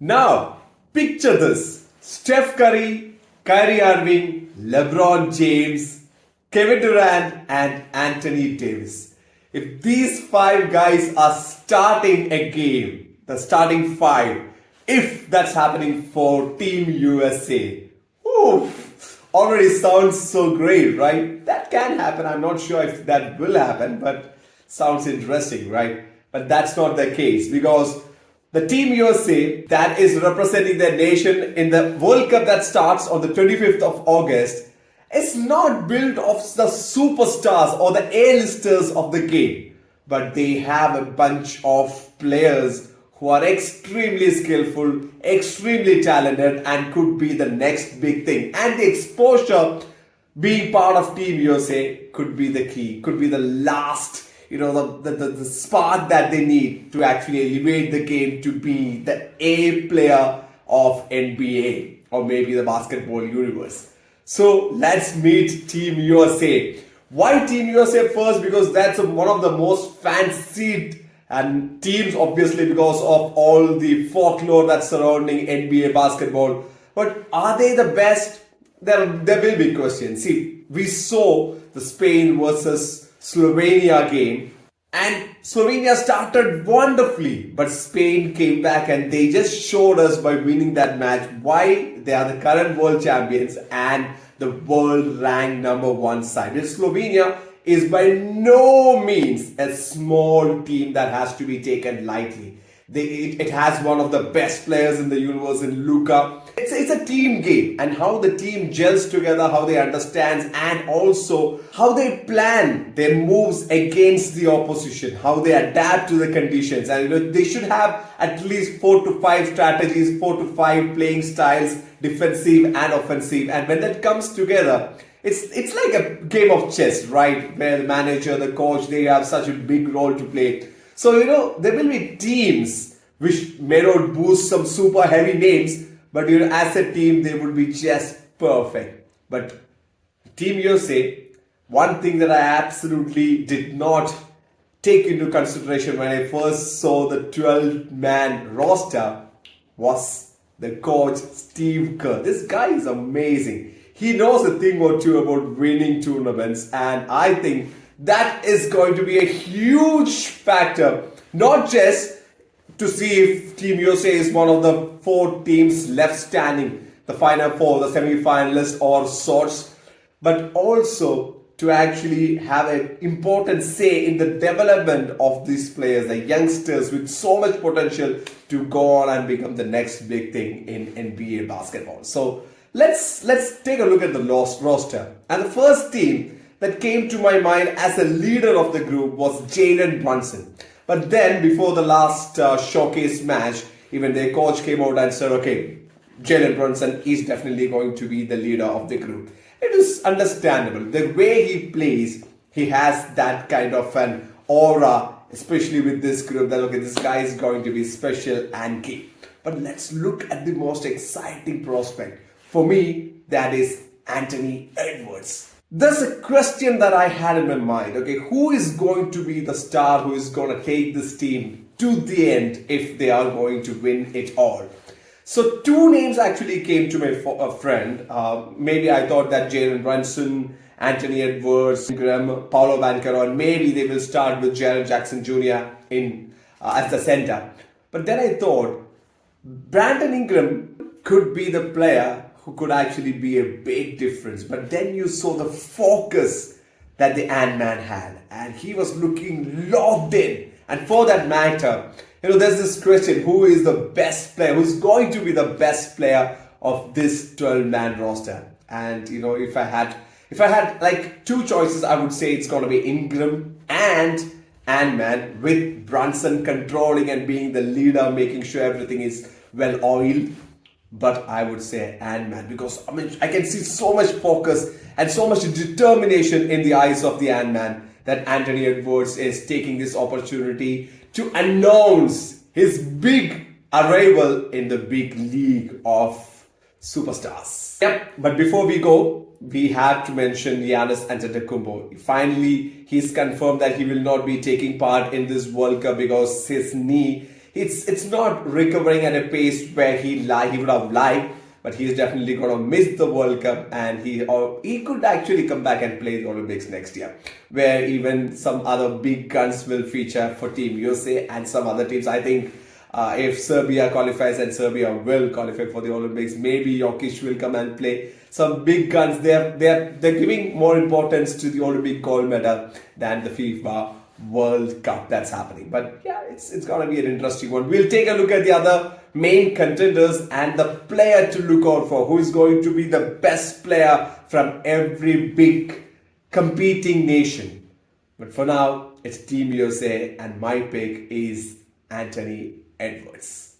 Now, picture this. Steph Curry, Kyrie Irving, LeBron James, Kevin Durant and Anthony Davis. If these five guys are starting a game, the starting five, if that's happening for Team USA, already sounds so great, right? That can happen. I'm not sure if that will happen, but sounds interesting, right? But that's not the case because the Team USA that is representing their nation in the World Cup that starts on the 25th of August is not built of the superstars or the A-listers of the game, but they have a bunch of players who are extremely skillful, extremely talented, and could be the next big thing. And the exposure being part of Team USA could be the key, could be the last, the spark that they need to actually elevate the game to be the A player of NBA or maybe the basketball universe. So let's meet Team USA. Why Team USA first? Because that's one of the most fancied and teams, obviously, because of all the folklore that's surrounding NBA basketball. But are they the best? There will be questions. See, we saw the Spain versus Slovenia game, and Slovenia started wonderfully, but Spain came back and they just showed us by winning that match why they are the current world champions and the world ranked number one side. And Slovenia is by no means a small team that has to be taken lightly. It has one of the best players in the universe in Luka. It's a team game, and how the team gels together, how they understand, and also how they plan their moves against the opposition, how they adapt to the conditions. And they should have at least 4 to 5 strategies, 4 to 5 playing styles, defensive and offensive. And when that comes together, it's like a game of chess, right? Where the manager, the coach, they have such a big role to play. So, there will be teams which may not boost some super heavy names, but, as a team, they would be just perfect. But Team USA, one thing that I absolutely did not take into consideration when I first saw the 12-man roster was the coach, Steve Kerr. This guy is amazing. He knows a thing or two about winning tournaments, and I think that is going to be a huge factor, not just to see if Team USA is one of the 4 teams left standing, the Final Four, the semi-finalists or sorts, but also to actually have an important say in the development of these players, the youngsters with so much potential to go on and become the next big thing in NBA basketball. So let's take a look at the roster. And the first team that came to my mind as a leader of the group was Jalen Brunson. But then, before the last showcase match, even their coach came out and said, okay, Jalen Brunson is definitely going to be the leader of the group. It is understandable. The way he plays, he has that kind of an aura, especially with this group, that, okay, this guy is going to be special and key. But let's look at the most exciting prospect. For me, that is Anthony Edwards. There's a question that I had in my mind. Okay, who is going to be the star who is going to take this team to the end if they are going to win it all? So 2 names actually came to my friend. Maybe I thought that Jalen Brunson, Anthony Edwards, Ingram, Paolo Banchero, maybe they will start with Jaren Jackson Jr. As the center. But then I thought Brandon Ingram could be the player who could actually be a big difference. But then you saw the focus that the Ant-Man had, and he was looking locked in. And for that matter, there's this question, who is the best player, who's going to be the best player of this 12-man roster? And if I had like 2 choices, I would say it's going to be Ingram and Ant-Man, with Brunson controlling and being the leader, making sure everything is well oiled. But I would say Ant-Man, because I can see so much focus and so much determination in the eyes of the Ant-Man that Anthony Edwards is taking this opportunity to announce his big arrival in the big league of superstars. Yep. But before we go, we have to mention Giannis Antetokounmpo. Finally, he's confirmed that he will not be taking part in this World Cup because his knee it's not recovering at a pace where he would have liked, but he's definitely going to miss the World Cup, and he could actually come back and play the Olympics next year, where even some other big guns will feature for Team USA and some other teams. I think if Serbia qualifies, and Serbia will qualify for the Olympics, maybe Jokic will come and play. Some big guns. They're giving more importance to the Olympic gold medal than the FIFA World Cup that's happening. But yeah, it's gonna be an interesting one. We'll take a look at the other main contenders and the player to look out for, who is going to be the best player from every big competing nation. But for now, it's Team USA, and my pick is Anthony Edwards.